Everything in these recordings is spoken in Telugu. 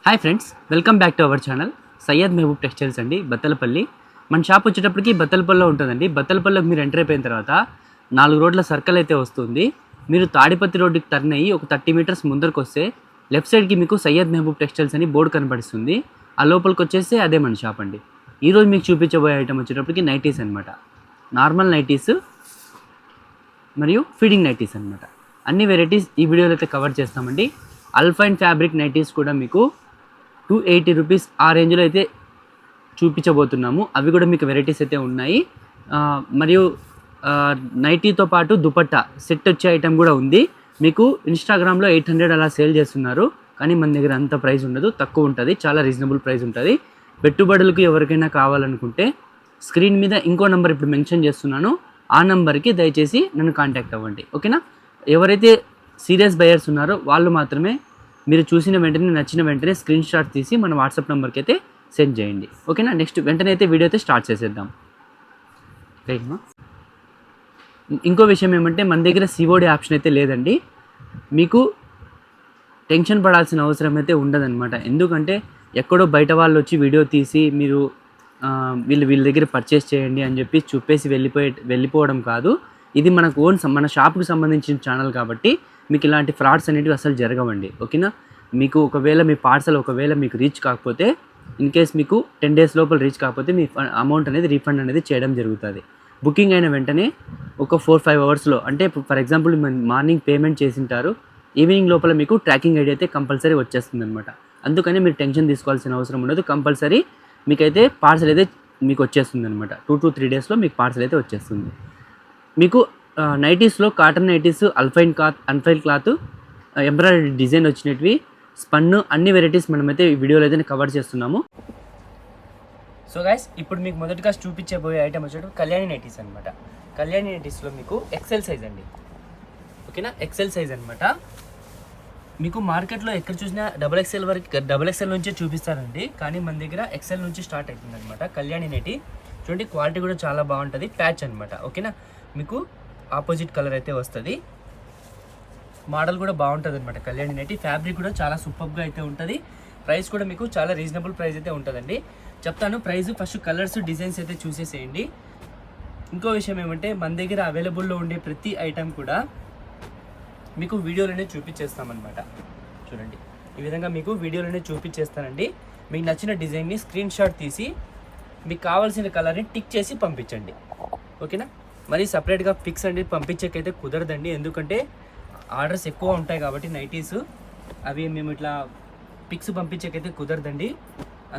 Hi friends, welcome back to our channel Syed Mahboob textiles అండి, బత్తలపల్లి. మన షాప్ వచ్చేటప్పటికి బత్తలపల్లిలో ఉంటుందండి. బత్తలపల్లికి మీరు ఎంటర్ అయిపోయిన తర్వాత 4 రోడ్ల సర్కిల్ అయితే వస్తుంది. మీరు తాడిపత్రి రోడ్డుకి టర్న్ అయ్యి ఒక 30 మీటర్స్ ముందరకు వస్తే లెఫ్ట్ సైడ్కి మీకు సయ్యద్ మహబూబ్ టెక్స్టైల్స్ అని బోర్డు కనబడుతుంది. ఆ లోపలికి వచ్చేస్తే అదే మన షాప్ అండి. ఈరోజు మీకు చూపించబోయే ఐటమ్ వచ్చేటప్పటికి నైటీస్ అనమాట. నార్మల్ నైటీస్ మరియు ఫీడింగ్ నైటీస్ అనమాట. అన్ని వెరైటీస్ ఈ వీడియోలో అయితే కవర్ చేస్తామండి. అల్ఫైన్ ఫ్యాబ్రిక్ నైటీస్ కూడా మీకు 280 రూపీస్ ఆ రేంజ్లో అయితే చూపించబోతున్నాము. అవి కూడా మీకు వెరైటీస్ అయితే ఉన్నాయి. మరియు నైటీతో పాటు దుపట్టా సెట్ వచ్చే ఐటమ్ కూడా ఉంది. మీకు ఇన్స్టాగ్రామ్లో 800 అలా సేల్ చేస్తున్నారు, కానీ మన దగ్గర అంత ప్రైస్ ఉండదు, తక్కువ ఉంటుంది, చాలా రీజనబుల్ ప్రైస్ ఉంటుంది. పెట్టుబడులకు ఎవరికైనా కావాలనుకుంటే స్క్రీన్ మీద ఇంకో నెంబర్ ఇప్పుడు మెన్షన్ చేస్తున్నాను, ఆ నెంబర్కి దయచేసి నన్ను కాంటాక్ట్ అవ్వండి. ఓకేనా? ఎవరైతే సీరియస్ బయర్స్ ఉన్నారో వాళ్ళు మాత్రమే మీరు చూసిన వెంటనే నచ్చిన వెంటనే స్క్రీన్ షాట్ తీసి మన వాట్సాప్ నెంబర్కి అయితే సెండ్ చేయండి. ఓకేనా? నెక్స్ట్ వెంటనే అయితే వీడియో అయితే స్టార్ట్ చేసేద్దాం. రైట్మా. ఇంకో విషయం ఏమంటే మన దగ్గర సిఓడి ఆప్షన్ అయితే లేదండి. మీకు టెన్షన్ పడాల్సిన అవసరం అయితే ఉండదన్నమాట. ఎందుకంటే ఎక్కడో బయట వాళ్ళు వచ్చి వీడియో తీసి మీరు వీళ్ళ దగ్గర పర్చేస్ చేయండి అని చెప్పి చూపేసి వెళ్ళిపోవడం కాదు. ఇది మనకు మన షాప్కి సంబంధించిన ఛానల్ కాబట్టి మీకు ఇలాంటి ఫ్రాడ్స్ అనేటివి అసలు జరగవండి. ఓకేనా? మీకు ఒకవేళ మీ పార్సల్ మీకు రీచ్ కాకపోతే, ఇన్ కేస్ మీకు 10 days లోపల రీచ్ కాకపోతే మీ అమౌంట్ అనేది రీఫండ్ అనేది చేయడం జరుగుతుంది. బుకింగ్ అయిన వెంటనే ఒక 4-5 అవర్స్లో, అంటే ఫర్ ఎగ్జాంపుల్ మార్నింగ్ పేమెంట్ చేసింటారు, ఈవినింగ్ లోపల మీకు ట్రాకింగ్ ఐడి అయితే కంపల్సరీ వచ్చేస్తుంది అనమాట. అందుకని మీరు టెన్షన్ తీసుకోవాల్సిన అవసరం ఉండదు. కంపల్సరీ మీకైతే పార్సల్ అయితే మీకు వచ్చేస్తుంది అనమాట. 2 to 3 daysలో మీకు పార్సల్ అయితే వచ్చేస్తుంది. మీకు నైటీస్లో కాటన్ నైటీస్, అన్ఫైల్ క్లాత్, ఎంబ్రాయిడరీ డిజైన్ వచ్చినవి, స్పన్ను, అన్ని వెరైటీస్ మనమైతే ఈ వీడియోలో అయితే కవర్ చేస్తున్నాము. సో గైస్, ఇప్పుడు మీకు మొదటగా చూపించబోయే ఐటమ్ వచ్చేటప్పుడు కళ్యాణి నైటీస్ అనమాట. కళ్యాణి నైటీస్లో మీకు ఎక్సెల్ సైజ్ అండి. ఓకేనా? ఎక్సెల్ సైజ్ అనమాట. మీకు మార్కెట్లో ఎక్కడ చూసినా XXL నుంచే చూపిస్తారండి, కానీ మన దగ్గర ఎక్సెల్ నుంచి స్టార్ట్ అవుతుంది అనమాట. కళ్యాణి నైటీ చూడండి, క్వాలిటీ కూడా చాలా బాగుంటుంది, ప్యాచ్ అనమాట. ఓకేనా? మీకు ఆపోజిట్ కలర్ అయితే వస్తుంది, మోడల్ కూడా బాగుంటుంది అనమాట. కళ్యాణి నైటీ ఫ్యాబ్రిక్ కూడా చాలా సూపర్గా అయితే ఉంటుంది. ప్రైస్ కూడా మీకు చాలా రీజనబుల్ ప్రైస్ అయితే ఉంటుందండి. చెప్తాను ప్రైస్. ఫస్ట్ కలర్స్, డిజైన్స్ అయితే చూసేసేయండి. ఇంకో విషయం ఏమంటే మన దగ్గర అవైలబుల్లో ఉండే ప్రతి ఐటమ్ కూడా మీకు వీడియోలోనే చూపించేస్తామన్నమాట. చూడండి, ఈ విధంగా మీకు వీడియోలోనే చూపించేస్తానండి. మీకు నచ్చిన డిజైన్ని స్క్రీన్ షాట్ తీసి మీకు కావాల్సిన కలర్ని టిక్ చేసి పంపించండి. ఓకేనా? మరి సపరేట్గా పిక్స్ అనేది పంపించేకైతే కుదరదండి, ఎందుకంటే ఆర్డర్స్ ఎక్కువ ఉంటాయి కాబట్టి నైటీస్, అవి మేము ఇట్లా పిక్స్ పంపించేకైతే కుదరదండి.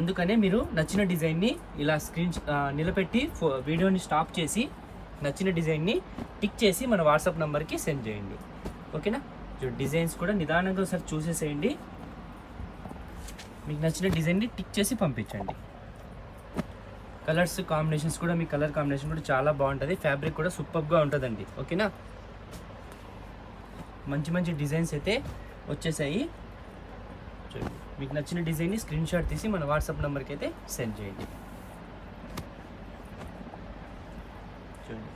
అందుకనే మీరు నచ్చిన డిజైన్ని ఇలా నిలబెట్టి వీడియోని స్టాప్ చేసి నచ్చిన డిజైన్ని టిక్ చేసి మన వాట్సాప్ నెంబర్కి సెండ్ చేయండి. ఓకేనా? డిజైన్స్ కూడా నిదానంగా ఒకసారి చూసేసేయండి. మీకు నచ్చిన డిజైన్ని టిక్ చేసి పంపించండి. కలర్స్ కాంబినేషన్స్ కూడా, మీ కలర్ కాంబినేషన్ కూడా చాలా బాగుంటుంది, ఫ్యాబ్రిక్ కూడా సూపర్గా ఉంటుందండి. ఓకేనా? మంచి మంచి డిజైన్స్ అయితే వచ్చేసాయి. చూడండి, మీకు నచ్చిన డిజైన్ని స్క్రీన్ షాట్ తీసి మన వాట్సాప్ నెంబర్కి అయితే సెండ్ చేయండి. చూడండి,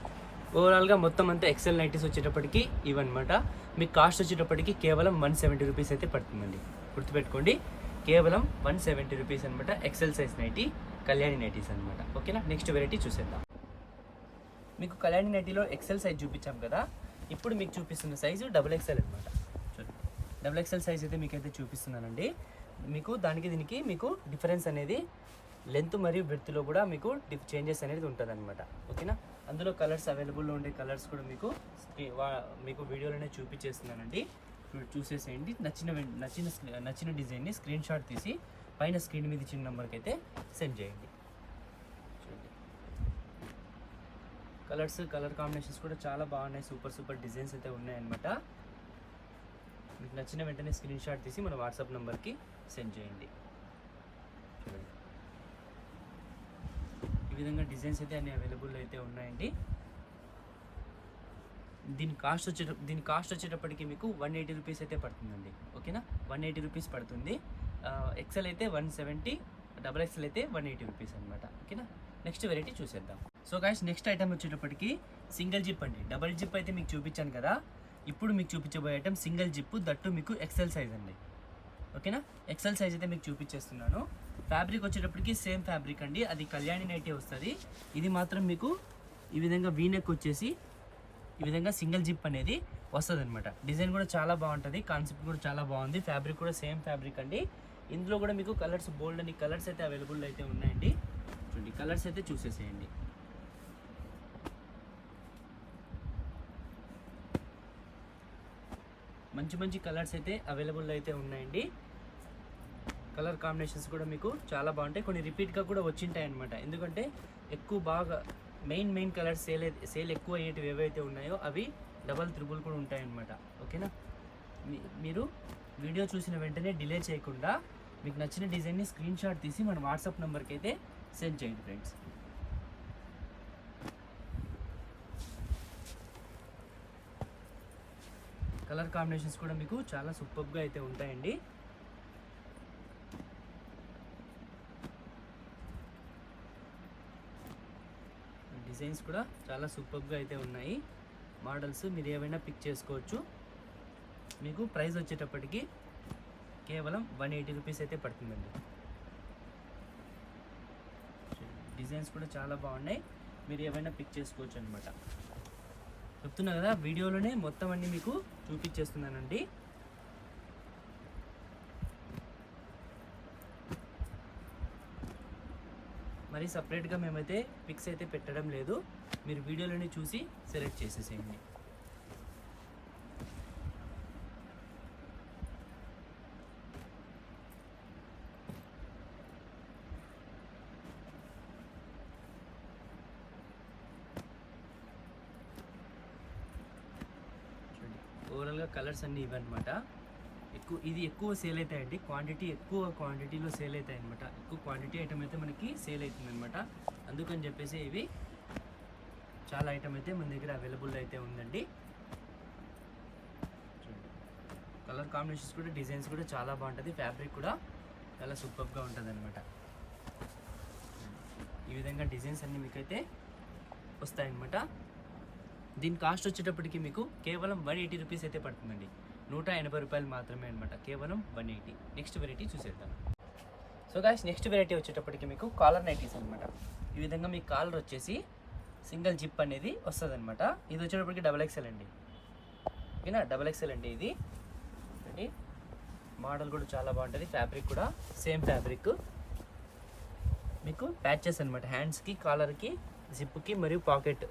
ఓవరాల్గా మొత్తం అంతా ఎక్సెల్ నైటీస్ వచ్చేటప్పటికి ఇవన్నమాట. మీకు కాస్ట్ వచ్చేటప్పటికి కేవలం 170 రూపీస్ అయితే పడుతుందండి. గుర్తుపెట్టుకోండి, కేవలం 170 రూపీస్ అనమాట. XL size nighty, Kalyani nighties అనమాట. ఓకేనా? నెక్స్ట్ వెరైటీ చూసేద్దాం. మీకు కళ్యాణి నైటీలో ఎక్సెల్ సైజ్ చూపించాం కదా, ఇప్పుడు మీకు చూపిస్తున్న సైజు XXL అనమాట. చూడండి, XXL సైజ్ అయితే మీకైతే చూపిస్తున్నానండి. మీకు దీనికి మీకు డిఫరెన్స్ అనేది లెంత్ మరియు బ్రెడ్త్లో కూడా మీకు చేంజెస్ అనేది ఉంటుంది అనమాట. ఓకేనా? అందులో కలర్స్ అవైలబుల్లో ఉండే కలర్స్ కూడా మీకు వీడియోలోనే చూపించేస్తున్నానండి. చూసేసేయండి. నచ్చిన డిజైన్ని స్క్రీన్ షాట్ తీసి పైన స్క్రీన్ మీద ఇచ్చిన నెంబర్కి అయితే సెండ్ చేయండి. చూడండి, కలర్ కాంబినేషన్స్ కూడా చాలా బాగున్నాయి, సూపర్ డిజైన్స్ అయితే ఉన్నాయన్నమాట. మీకు నచ్చిన వెంటనే స్క్రీన్ షాట్ తీసి మన వాట్సాప్ నెంబర్కి సెండ్ చేయండి. చూడండి, ఈ విధంగా డిజైన్స్ అయితే అన్ని అవైలబుల్ అయితే ఉన్నాయండి. దీని కాస్ట్ వచ్చేటప్పటికి మీకు 180 రూపీస్ అయితే పడుతుందండి. ఓకేనా? 180 రూపీస్ పడుతుంది. ఎక్సెల్ అయితే 170, XXL అయితే 180 రూపీస్ అనమాట. ఓకేనా? నెక్స్ట్ వెరైటీ చూసేద్దాం. సో గైస్, నెక్స్ట్ ఐటమ్ వచ్చేటప్పటికి సింగిల్ జిప్ అండి. డబుల్ జిప్ అయితే మీకు చూపించాను కదా, ఇప్పుడు మీకు చూపించబోయే ఐటమ్ సింగిల్ జిప్, దట్టు మీకు ఎక్సెల్ సైజ్ అండి. ఓకేనా. ఎక్సెల్ సైజ్ అయితే మీకు చూపించేస్తున్నాను. ఫ్యాబ్రిక్ వచ్చేటప్పటికి సేమ్ ఫ్యాబ్రిక్ అండి, అది కళ్యాణి నైటీ వస్తుంది. ఇది మాత్రం మీకు ఈ విధంగా వీనెక్ వచ్చేసి ఈ విధంగా సింగిల్ జిప్ అనేది వస్తుంది అనమాట. డిజైన్ కూడా చాలా బాగుంటుంది, కాన్సెప్ట్ కూడా చాలా బాగుంది. ఫ్యాబ్రిక్ కూడా సేమ్ ఫ్యాబ్రిక్ అండి. ఇందులో కూడా మీకు కలర్స్ బోల్డ్ అని కలర్స్ అయితే అవైలబుల్ అయితే ఉన్నాయండి. చూడండి కలర్స్ అయితే చూసేసేయండి. మంచి మంచి కలర్స్ అయితే అవైలబుల్ అయితే ఉన్నాయండి. కలర్ కాంబినేషన్స్ కూడా మీకు చాలా బాగుంటాయి. కొన్ని రిపీట్గా కూడా వచ్చింటాయి అనమాట. ఎందుకంటే ఎక్కువ బాగా మెయిన్ కలర్స్ సేల్ ఎక్కువ అయ్యేటివి ఏవైతే ఉన్నాయో అవి డబల్ త్రిబుల్ కూడా ఉంటాయన్నమాట. ఓకేనా. మీరు వీడియో చూసిన వెంటనే డిలే చేయకుండా మీకు నచ్చిన డిజైన్ని స్క్రీన్ షాట్ తీసి మన వాట్సాప్ నెంబర్కి అయితే సెండ్ చేయండి ఫ్రెండ్స్. కలర్ కాంబినేషన్స్ కూడా మీకు చాలా సూపర్గా అయితే ఉంటాయండి. డిజైన్స్ కూడా చాలా సూపర్గా అయితే ఉన్నాయి. మోడల్స్ మీరు ఏవైనా పిక్ చేసుకోవచ్చు. మీకు ప్రైస్ వచ్చేటప్పటికి కేవలం 180 రూపీస్ అయితే పడుతుందండి. డిజైన్స్ కూడా చాలా బాగున్నాయి, మీరు ఏవైనా పిక్ చేసుకోవచ్చు అనమాట. చెప్తున్నా కదా, వీడియోలోనే మొత్తం అన్నీ మీకు చూపించేస్తున్నానండి. మరి సపరేట్గా మేమైతే పిక్స్ అయితే పెట్టడం లేదు, మీరు వీడియోలోనే చూసి సెలెక్ట్ చేసేసేయండి. ఓవరాల్గా కలర్స్ అన్నీ ఇవన్నమాట. ఇది ఎక్కువ సేల్ అవుతాయండి, ఎక్కువ క్వాంటిటీలో సేల్ అవుతాయి అనమాట. ఎక్కువ క్వాంటిటీ ఐటమ్ అయితే మనకి సేల్ అవుతుంది అనమాట. అందుకని చెప్పేసి ఇవి చాలా ఐటమ్ అయితే మన దగ్గర అవైలబుల్ అయితే ఉందండి. కలర్ కాంబినేషన్స్ కూడా డిజైన్స్ కూడా చాలా బాగుంటుంది. ఫ్యాబ్రిక్ కూడా చాలా సూపర్గా ఉంటుంది అనమాట. ఈ విధంగా డిజైన్స్ అన్నీ మీకైతే వస్తాయన్నమాట. దీని కాస్ట్ వచ్చేటప్పటికి మీకు కేవలం 180 రూపీస్ అయితే పడుతుందండి. 180 రూపాయలు మాత్రమే అనమాట, కేవలం 180. నెక్స్ట్ వెరైటీ చూసేద్దాం. సో గాయ్స్, నెక్స్ట్ వెరైటీ వచ్చేటప్పటికి మీకు కాలర్ నైటీస్ అనమాట. ఈ విధంగా మీ కాలర్ వచ్చేసి సింగిల్ జిప్ అనేది వస్తుంది అనమాట. ఇది వచ్చేటప్పటికి XXL అండి. ఓకేనా, XXL అండి. ఇది అండి మోడల్ కూడా చాలా బాగుంటుంది. ఫ్యాబ్రిక్ కూడా సేమ్ ఫ్యాబ్రిక్. మీకు ప్యాచెస్ అనమాట, హ్యాండ్స్కి, కాలర్కి, జిప్కి మరియు పాకెట్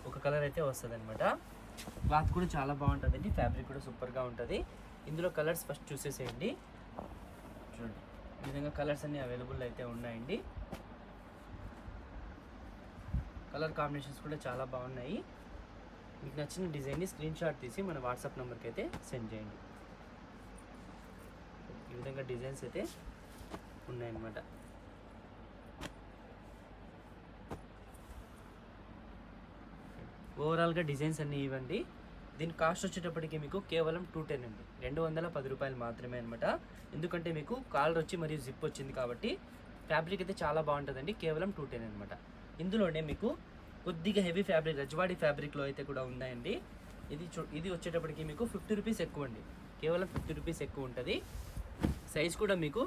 ఒక కలర్ అయితే వస్తుంది అనమాట. క్లాత్ కూడా చాలా బాగుంటుందండి, ఫ్యాబ్రిక్ కూడా సూపర్గా ఉంటుంది. ఇందులో కలర్స్ ఫస్ట్ చూసేసేయండి. చూడండి ఈ విధంగా కలర్స్ అన్నీ అవైలబుల్ అయితే ఉన్నాయండి. కలర్ కాంబినేషన్స్ కూడా చాలా బాగున్నాయి. మీకు నచ్చిన డిజైన్ని స్క్రీన్ షాట్ తీసి మన వాట్సాప్ నెంబర్కి అయితే సెండ్ చేయండి. ఈ విధంగా డిజైన్స్ అయితే ఉన్నాయన్నమాట. ఓవరాల్గా డిజైన్స్ అన్నీ ఇవ్వండి. దీని కాస్ట్ వచ్చేటప్పటికి మీకు కేవలం 210 అండి, 210 రూపాయలు మాత్రమే అనమాట. ఎందుకంటే మీకు కాలర్ వచ్చి మరియు జిప్ వచ్చింది కాబట్టి ఫ్యాబ్రిక్ అయితే చాలా బాగుంటుందండి. కేవలం 210 అనమాట. ఇందులోనే మీకు కొద్దిగా హెవీ ఫ్యాబ్రిక్, రజ్వాడి ఫ్యాబ్రిక్లో అయితే కూడా ఉన్నాయండి. ఇది వచ్చేటప్పటికి మీకు 50 రూపీస్ ఎక్కువ అండి, కేవలం 50 రూపీస్ ఎక్కువ ఉంటుంది. సైజ్ కూడా మీకు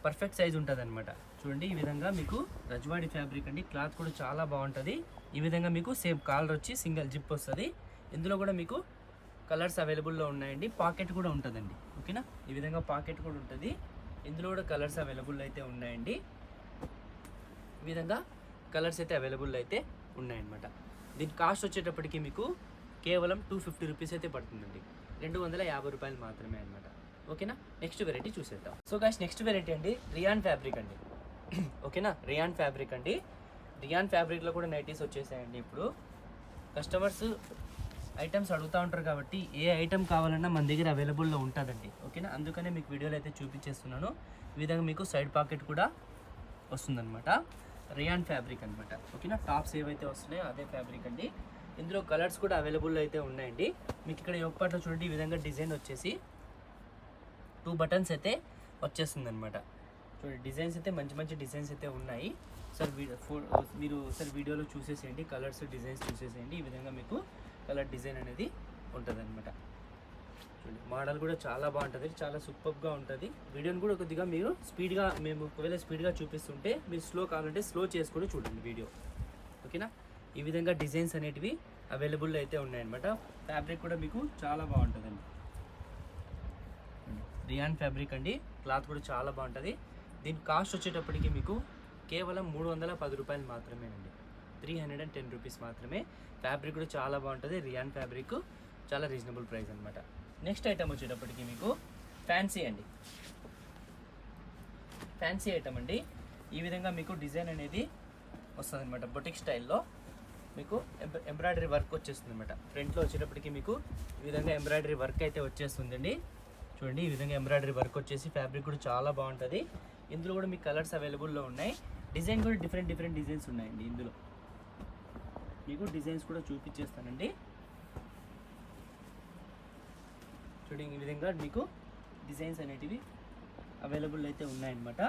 పర్ఫెక్ట్ సైజ్ ఉంటుంది అనమాట. చూడండి ఈ విధంగా మీకు రజ్వాడి ఫ్యాబ్రిక్ అండి, క్లాత్ కూడా చాలా బాగుంటుంది. ఈ విధంగా మీకు సేమ్ కాలర్ వచ్చి సింగిల్ జిప్ వస్తుంది. ఇందులో కూడా మీకు కలర్స్ అవైలబుల్లో ఉన్నాయండి. పాకెట్ కూడా ఉంటుందండి. ఓకేనా, ఈ విధంగా పాకెట్ కూడా ఉంటుంది. ఇందులో కూడా కలర్స్ అవైలబుల్ అయితే ఉన్నాయండి. ఈ విధంగా కలర్స్ అయితే అవైలబుల్ అయితే ఉన్నాయన్నమాట. దీని కాస్ట్ వచ్చేటప్పటికి మీకు కేవలం 250 రూపీస్ అయితే పడుతుందండి, 250 రూపాయలు మాత్రమే అనమాట. ఓకేనా, నెక్స్ట్ వెరైటీ చూసేద్దాం. సో గాయ్స్, నెక్స్ట్ వెరైటీ అండి రియాన్ ఫ్యాబ్రిక్ అండి. ఓకేనా, రియాన్ ఫ్యాబ్రిక్ అండి. రియాన్ ఫ్యాబ్రిక్లో కూడా నైటీస్ వచ్చేసాయండి. ఇప్పుడు కస్టమర్స్ ఐటమ్స్ అడుగుతూ ఉంటారు కాబట్టి ఏ ఐటమ్ కావాలన్నా మన దగ్గర అవైలబుల్లో ఉంటుందండి. ఓకేనా, అందుకనే మీకు వీడియోలో అయితే చూపించేస్తున్నాను. ఈ విధంగా మీకు సైడ్ పాకెట్ కూడా వస్తుందన్నమాట. రియాన్ ఫ్యాబ్రిక్ అనమాట. ఓకేనా, టాప్స్ ఏవైతే వస్తున్నాయో అదే ఫ్యాబ్రిక్ అండి. ఇందులో కలర్స్ కూడా అవైలబుల్ అయితే ఉన్నాయండి. మీకు ఇక్కడ యోగపాట్లో చూడండి, ఈ విధంగా డిజైన్ వచ్చేసి 2 బటన్స్ అయితే వచ్చేస్తుంది అనమాట. చూడండి డిజైన్స్ అయితే మంచి మంచి డిజైన్స్ అయితే ఉన్నాయి. సార్ మీరు సార్ వీడియోలో చూసేసేయండి, కలర్స్ డిజైన్స్ చూసేసేయండి. ఈ విధంగా మీకు కలర్ డిజైన్ అనేది ఉంటుంది అనమాట. మోడల్ కూడా చాలా బాగుంటుంది, చాలా సూపర్గా ఉంటుంది. వీడియోని కూడా కొద్దిగా మీరు స్పీడ్గా, మేము ఒకవేళ స్పీడ్గా చూపిస్తుంటే మీరు స్లో కావాలంటే స్లో చేసుకొని చూడండి వీడియో, ఓకేనా. ఈ విధంగా డిజైన్స్ అనేటివి అవైలబుల్ అయితే ఉన్నాయన్నమాట. ఫ్యాబ్రిక్ కూడా మీకు చాలా బాగుంటుందండి, రియాన్ ఫ్యాబ్రిక్ అండి. క్లాత్ కూడా చాలా బాగుంటుంది. దీని కాస్ట్ వచ్చేటప్పటికి మీకు కేవలం 310 రూపాయలు మాత్రమే అండి, 310 రూపీస్ మాత్రమే. ఫ్యాబ్రిక్ కూడా చాలా బాగుంటుంది, రియాన్ ఫ్యాబ్రిక్, చాలా రీజనబుల్ ప్రైస్ అనమాట. నెక్స్ట్ ఐటమ్ వచ్చేటప్పటికి మీకు ఫ్యాన్సీ అండి, ఫ్యాన్సీ ఐటమ్ అండి. ఈ విధంగా మీకు డిజైన్ అనేది వస్తుంది అనమాట, బొటిక్ స్టైల్లో మీకు ఎంబ్రాయిడరీ వర్క్ వచ్చేస్తుంది అనమాట. ఫ్రంట్లో వచ్చేటప్పటికి మీకు ఈ విధంగా ఎంబ్రాయిడరీ వర్క్ అయితే వచ్చేస్తుందండి. చూడండి, ఈ విధంగా ఎంబ్రాయిడరీ వర్క్ వచ్చేసి ఫ్యాబ్రిక్ కూడా చాలా బాగుంటుంది. ఇందులో కూడా మీకు కలర్స్ అవైలబుల్లో ఉన్నాయి. డిజైన్ కూడా డిఫరెంట్ డిజైన్స్ ఉన్నాయండి. ఇందులో మీకు డిజైన్స్ కూడా చూపించేస్తానండి. చూడండి, ఈ విధంగా మీకు డిజైన్స్ అనేటివి అవైలబుల్ అయితే ఉన్నాయన్నమాట.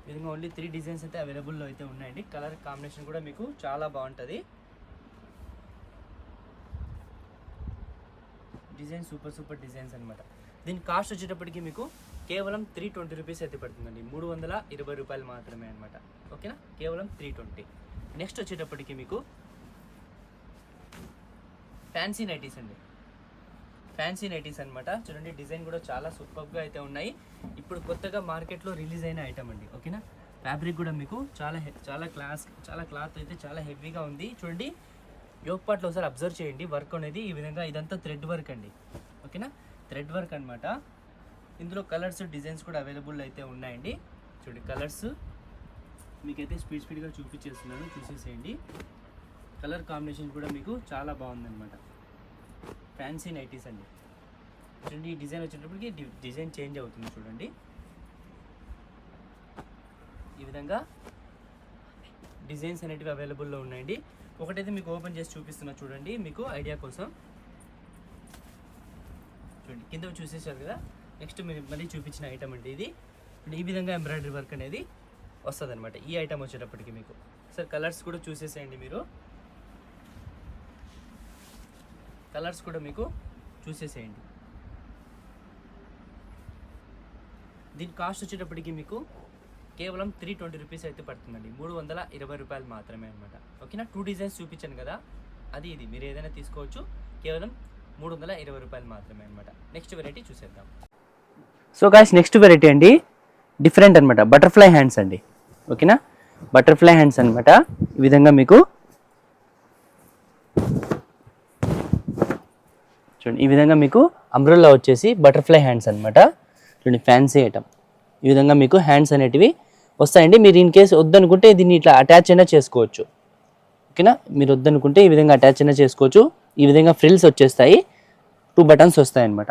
ఈ విధంగా ఓన్లీ 3 డిజైన్స్ అయితే అవైలబుల్లో అయితే ఉన్నాయండి. కలర్ కాంబినేషన్ కూడా మీకు చాలా బాగుంటుంది. డిజైన్ సూపర్ డిజైన్స్ అనమాట. దీని కాస్ట్ వచ్చేటప్పటికి మీకు కేవలం 320 రూపీస్ అయితే పడుతుందండి, 320 రూపాయలు మాత్రమే అనమాట, ఓకేనా. కేవలం 320. నెక్స్ట్ వచ్చేటప్పటికి మీకు ఫ్యాన్సీ నైటీస్ అండి, ఫ్యాన్సీ నైటీస్ అనమాట. చూడండి, డిజైన్ కూడా చాలా సూపర్గా అయితే ఉన్నాయి. ఇప్పుడు కొత్తగా మార్కెట్లో రిలీజ్ అయిన ఐటమ్ అండి, ఓకేనా. ఫ్యాబ్రిక్ కూడా మీకు చాలా క్లాత్ అయితే చాలా హెవీగా ఉంది. చూడండి, యోక్ పార్ట్లో ఒకసారి అబ్జర్వ్ చేయండి. వర్క్ అనేది ఈ విధంగా, ఇదంతా థ్రెడ్ వర్క్ అండి, ఓకేనా. థ్రెడ్ వర్క్ అనమాట. ఇందులో కలర్స్ డిజైన్స్ కూడా అవైలబుల్ అయితే ఉన్నాయండి. చూడండి, కలర్స్ మీకైతే స్పీడ్గా చూపించేస్తున్నాను, చూసేసేయండి. కలర్ కాంబినేషన్ కూడా మీకు చాలా బాగుందన్నమాట. ఫ్యాన్సీ నైటీస్ అండి. చూడండి, ఈ డిజైన్ వచ్చేటప్పటికి డిజైన్ చేంజ్ అవుతుంది. చూడండి, ఈ విధంగా డిజైన్స్ అనేటివి అవైలబుల్లో ఉన్నాయండి. ఒకటైతే మీకు ఓపెన్ చేసి చూపిస్తున్నా చూడండి, మీకు ఐడియా కోసం. చూడండి, కింద చూసేసారు కదా. నెక్స్ట్ మీరు మళ్ళీ చూపించిన ఐటమ్ అండి ఇది. ఈ విధంగా ఎంబ్రాయిడరీ వర్క్ అనేది వస్తుంది అనమాట ఈ ఐటమ్ వచ్చేటప్పటికి మీకు. సార్ కలర్స్ కూడా చూసేసేయండి మీరు, కలర్స్ కూడా మీకు చూసేసేయండి. దీని కాస్ట్ వచ్చేటప్పటికి మీకు కేవలం 320 రూపీస్ అయితే పడుతుందండి, 320 రూపాయలు మాత్రమే అనమాట, ఓకేనా. 2 డిజైన్స్ చూపించాను కదా, అది ఇది మీరు ఏదైనా తీసుకోవచ్చు. కేవలం 320 రూపాయలు మాత్రమే అనమాట. నెక్స్ట్ వెరైటీ చూసేద్దాం. సో గాయ్స్, నెక్స్ట్ వెరైటీ అండి డిఫరెంట్ అనమాట, బటర్ఫ్లై హ్యాండ్స్ అండి, ఓకేనా. బటర్ఫ్లై హ్యాండ్స్ అనమాట. ఈ విధంగా మీకు చూడండి, ఈ విధంగా మీకు అంబ్రెల్లా వచ్చేసి బటర్ఫ్లై హ్యాండ్స్ అనమాట. చూడండి, ఫ్యాన్సీ ఐటమ్. ఈ విధంగా మీకు హ్యాండ్స్ అనేటివి వస్తాయండి. మీరు ఇన్ కేసు వద్దనుకుంటే దీన్ని ఇట్లా అటాచ్ అయినా చేసుకోవచ్చు, ఓకేనా. మీరు వద్దనుకుంటే ఈ విధంగా అటాచ్ అయినా చేసుకోవచ్చు. ఈ విధంగా ఫ్రిల్స్ వచ్చేస్తాయి, 2 బటన్స్ వస్తాయి అనమాట.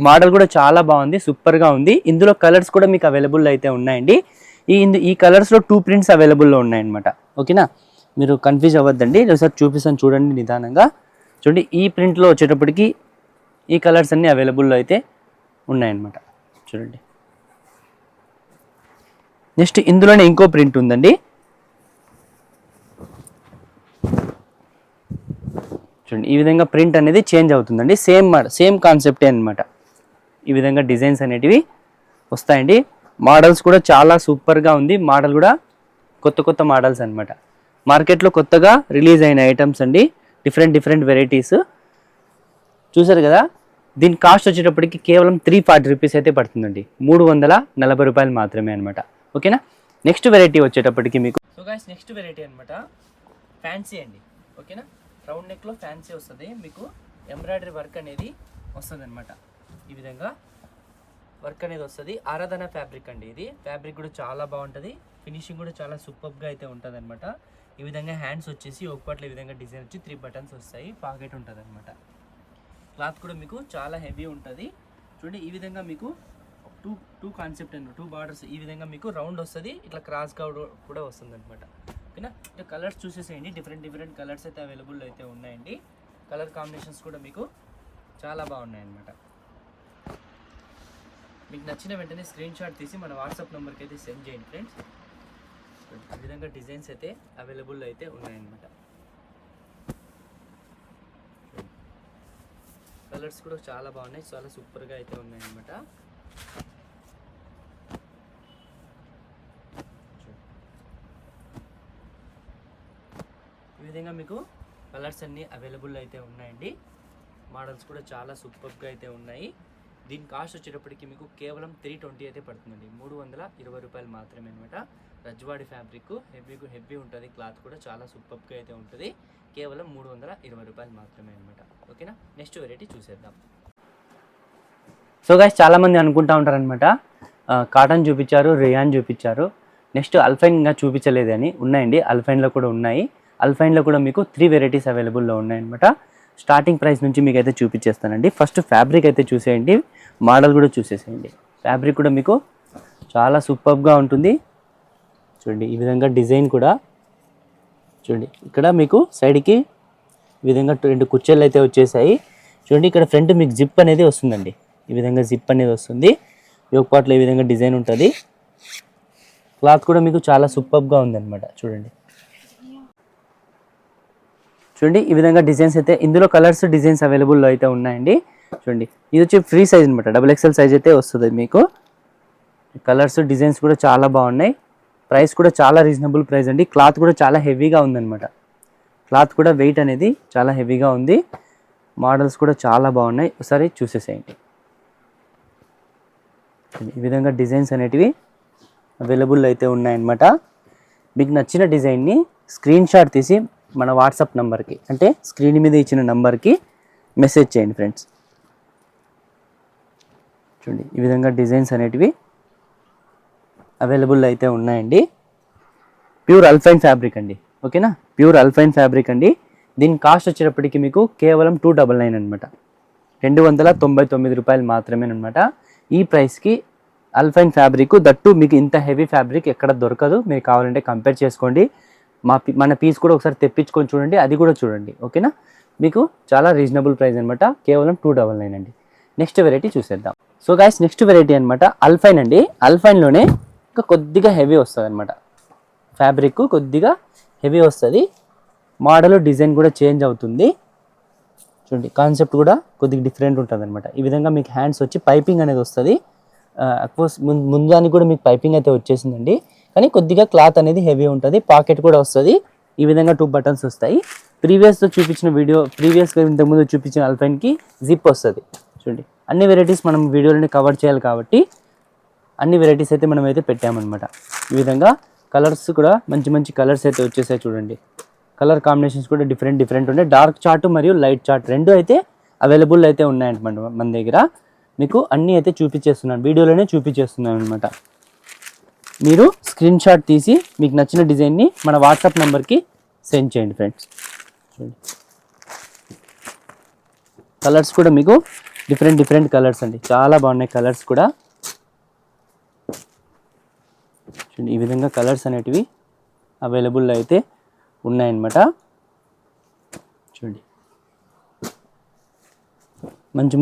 మోడల్ కూడా చాలా బాగుంది, సూపర్గా ఉంది. ఇందులో కలర్స్ కూడా మీకు అవైలబుల్ అయితే ఉన్నాయండి. ఈ కలర్స్లో 2 ప్రింట్స్ అవైలబుల్లో ఉన్నాయన్నమాట, ఓకేనా. మీరు కన్ఫ్యూజ్ అవ్వద్దండి, ఒకసారి చూపిస్తాను చూడండి నిదానంగా. చూడండి, ఈ ప్రింట్లో వచ్చేటప్పటికి ఈ కలర్స్ అన్నీ అవైలబుల్లో అయితే ఉన్నాయన్నమాట. చూడండి, నెక్స్ట్ ఇందులోనే ఇంకో ప్రింట్ ఉందండి. చూడండి, ఈ విధంగా ప్రింట్ అనేది చేంజ్ అవుతుందండి. సేమ్ కాన్సెప్టే అనమాట. ఈ విధంగా డిజైన్స్ అనేటివి వస్తాయండి. మోడల్స్ కూడా చాలా సూపర్గా ఉంది. మోడల్ కూడా కొత్త మోడల్స్ అనమాట. మార్కెట్లో కొత్తగా రిలీజ్ అయిన ఐటమ్స్ అండి, డిఫరెంట్ వెరైటీస్. చూసారు కదా. దీని కాస్ట్ వచ్చేటప్పటికి కేవలం 340 రూపీస్ అయితే పడుతుందండి, 340 రూపాయలు మాత్రమే అనమాట, ఓకేనా. నెక్స్ట్ వెరైటీ వచ్చేటప్పటికి మీకు, సో గాయ్స్ నెక్స్ట్ వెరైటీ అనమాట ఫ్యాన్సీ అండి, ఓకేనా. రౌండ్ నెక్లో ఫ్యాన్సీ వస్తుంది మీకు. ఎంబ్రాయిడరీ వర్క్ అనేది వస్తుంది అనమాట. ఈ విధంగా వర్క్ అనేది వస్తుంది. ఆరాధన ఫ్యాబ్రిక్ అండి ఇది. ఫ్యాబ్రిక్ కూడా చాలా బాగుంటుంది, ఫినిషింగ్ కూడా చాలా సూపర్గా అయితే ఉంటుంది అనమాట. ఈ విధంగా హ్యాండ్స్ వచ్చేసి ఒక పాటలో ఈ విధంగా డిజైన్ వచ్చి 3 బటన్స్ వస్తాయి, పాకెట్ ఉంటుంది అనమాట. క్లాత్ కూడా మీకు చాలా హెవీ ఉంటుంది. చూడండి, ఈ విధంగా మీకు టూ కాన్సెప్ట్ అండి, 2 బార్డర్స్. ఈ విధంగా మీకు రౌండ్ వస్తుంది, ఇట్లా క్రాస్గా కూడా వస్తుంది అనమాట, ఓకేనా. కలర్స్ చూసేసేయండి, డిఫరెంట్ కలర్స్ అయితే అవైలబుల్ అయితే ఉన్నాయండి. కలర్ కాంబినేషన్స్ కూడా మీకు చాలా బాగున్నాయి అనమాట. మీకు నచ్చిన వెంటనే స్క్రీన్ షాట్ తీసి మన వాట్సాప్ నెంబర్కి అయితే సెండ్ చేయండి ఫ్రెండ్స్. ఈ విధంగా డిజైన్స్ అయితే అవైలబుల్ అయితే ఉన్నాయన్నమాట. కలర్స్ కూడా చాలా బాగున్నాయి, చాలా సూపర్గా అయితే ఉన్నాయి అన్నమాట. ఈ విధంగా మీకు కలర్స్ అన్నీ అవైలబుల్ అయితే ఉన్నాయండి. మోడల్స్ కూడా చాలా సూపర్గా అయితే ఉన్నాయి. దీని కాస్ట్ వచ్చేటప్పటికి మీకు కేవలం 320 అయితే పడుతుందండి. 320 రూపాయలు మాత్రమే అనమాట. రజ్వాడి ఫ్యాబ్రిక్ హెవీ ఉంటుంది, క్లాత్ కూడా చాలా సూపర్గా అయితే ఉంటుంది. కేవలం 320 రూపాయలు మాత్రమే అనమాట. ఓకేనా, నెక్స్ట్ వెరైటీ చూసేద్దాం. సో గైస్, చాలామంది అనుకుంటా ఉంటారనమాట, కాటన్ చూపించారు, రేయాన్ చూపించారు, నెక్స్ట్ అల్ఫైన్ ఇంకా చూపించలేదు అని. ఉన్నాయండి, అల్ఫైన్లో కూడా ఉన్నాయి. అల్ఫైన్లో కూడా మీకు 3 వెరైటీస్ అవైలబుల్లో ఉన్నాయన్నమాట. స్టార్టింగ్ ప్రైస్ నుంచి మీకు అయితే చూపించేస్తానండి. ఫస్ట్ ఫ్యాబ్రిక్ అయితే చూసేయండి, మోడల్ కూడా చూసేసేయండి. ఫ్యాబ్రిక్ కూడా మీకు చాలా సూపర్గా ఉంటుంది. చూడండి, ఈ విధంగా డిజైన్ కూడా చూడండి. ఇక్కడ మీకు సైడ్కి ఈ విధంగా 2 కుర్చీలు అయితే వచ్చేసాయి. చూడండి, ఇక్కడ ఫ్రంట్ మీకు జిప్ అనేది వస్తుందండి. ఈ విధంగా జిప్ అనేది వస్తుంది. యోక్ పార్ట్లో ఈ విధంగా డిజైన్ ఉంటుంది. క్లాత్ కూడా మీకు చాలా సూపర్గా ఉందన్నమాట. చూడండి ఈ విధంగా డిజైన్స్ అయితే, ఇందులో కలర్స్ డిజైన్స్ అవైలబుల్లో అయితే ఉన్నాయండి. చూడండి, ఇది వచ్చి ఫ్రీ సైజ్ అనమాట, XXL సైజ్ అయితే వస్తుంది మీకు. కలర్స్ డిజైన్స్ కూడా చాలా బాగున్నాయి. ప్రైస్ కూడా చాలా రీజనబుల్ ప్రైస్ అండి. క్లాత్ కూడా చాలా హెవీగా ఉందన్నమాట. క్లాత్ కూడా వెయిట్ అనేది చాలా హెవీగా ఉంది. మోడల్స్ కూడా చాలా బాగున్నాయి, ఒకసారి చూసేసేయండి. ఈ విధంగా డిజైన్స్ అనేటివి అవైలబుల్ అయితే ఉన్నాయన్నమాట. మీకు నచ్చిన డిజైన్ని స్క్రీన్ షాట్ తీసి మన వాట్సాప్ నెంబర్కి, అంటే స్క్రీన్ మీద ఇచ్చిన నెంబర్కి మెసేజ్ చేయండి ఫ్రెండ్స్. చూడండి, ఈ విధంగా డిజైన్స్ అనేటివి అవైలబుల్ అయితే ఉన్నాయండి. ప్యూర్ అల్ఫైన్ ఫ్యాబ్రిక్ అండి. ఓకేనా, ప్యూర్ అల్ఫైన్ ఫ్యాబ్రిక్ అండి. దీని కాస్ట్ వచ్చేటప్పటికి మీకు కేవలం 299 అనమాట. 299 రూపాయలు మాత్రమే అనమాట. ఈ ప్రైస్కి అల్ఫైన్ ఫ్యాబ్రిక్, దట్టు మీకు ఇంత హెవీ ఫ్యాబ్రిక్ ఎక్కడ దొరకదు. మీరు కావాలంటే కంపేర్ చేసుకోండి. మన పీస్ కూడా ఒకసారి తెప్పించుకొని చూడండి, అది కూడా చూడండి. ఓకేనా, మీకు చాలా రీజనబుల్ ప్రైస్ అనమాట. కేవలం 299 అండి. నెక్స్ట్ వెరైటీ చూసేద్దాం. సో గైస్, నెక్స్ట్ వెరైటీ అనమాట అల్ఫైన్ అండి. అల్ఫైన్లోనే ఇంకా కొద్దిగా హెవీ వస్తుంది అనమాట. ఫ్యాబ్రిక్ కొద్దిగా హెవీ వస్తుంది. మోడల్ డిజైన్ కూడా చేంజ్ అవుతుంది. చూడండి, కాన్సెప్ట్ కూడా కొద్దిగా డిఫరెంట్ ఉంటుంది అనమాట. ఈ విధంగా మీకు హ్యాండ్స్ వచ్చి పైపింగ్ అనేది వస్తుంది. అఫ్కోర్స్ ముందానికి కూడా మీకు పైపింగ్ అయితే వచ్చేసిందండి, కానీ కొద్దిగా క్లాత్ అనేది హెవీ ఉంటుంది. పాకెట్ కూడా వస్తుంది. ఈ విధంగా 2 బటన్స్ వస్తాయి. ప్రీవియస్గా ఇంతకుముందు చూపించిన అల్ఫైన్కి జిప్ వస్తుంది. చూడండి, అన్ని వెరైటీస్ మనం వీడియోలోనే కవర్ చేయాలి కాబట్టి అన్ని వెరైటీస్ అయితే మనం అయితే పెట్టామన్నమాట. ఈ విధంగా కలర్స్ కూడా మంచి కలర్స్ అయితే వచ్చేసాయి. చూడండి, కలర్ కాంబినేషన్స్ కూడా డిఫరెంట్ ఉన్నాయి. డార్క్ చార్ట్ మరియు లైట్ చార్ట్ రెండు అయితే అవైలబుల్ అయితే ఉన్నాయంట మన దగ్గర. మీకు అన్నీ అయితే చూపించేస్తున్నాను, వీడియోలోనే చూపించేస్తున్నాను అనమాట. మీరు స్క్రీన్ షాట్ తీసి మీకు నచ్చిన డిజైన్ని మన వాట్సాప్ నెంబర్కి సెండ్ చేయండి ఫ్రెండ్స్. చూడండి, కలర్స్ కూడా మీకు డిఫరెంట్ కలర్స్ అండి, చాలా బాగున్నాయి కలర్స్ కూడా. చూడండి, ఈ విధంగా కలర్స్ అనేటివి అవైలబుల్ అయితే ఉన్నాయన్నమాట. చూడండి,